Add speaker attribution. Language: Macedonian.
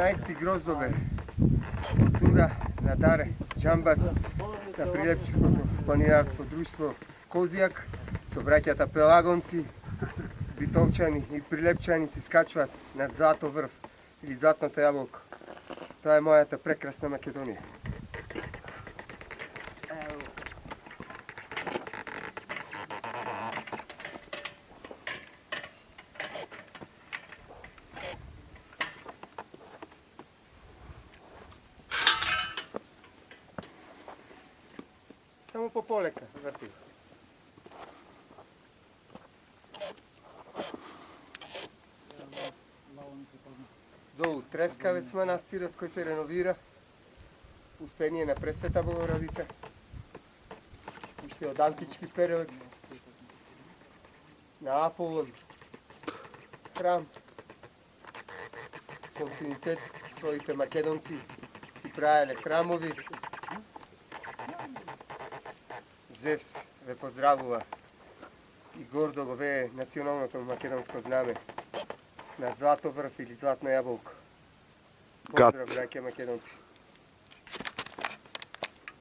Speaker 1: 15. Гроздовер од тура на Даре Џамбац на Прилепчиското планинарско друштво Козијак со браќата Пелагонци, Битолчани и Прилепчани се скачват на Злато врв или Златното јаболко. Тоа е мојата прекрасна Македонија. Само по полека врти. Долу Трескавец манастирот кој се реновира. Успение на Пресвета Богородица. Уште од антички период. На Аполон. Храм. Континуитет своите македонци си правеле храмови. Зевс ве поздравува и гордо го вее националното македонско знаме на Злато врв или Златно јаболко. Поздрав, браќа македонци!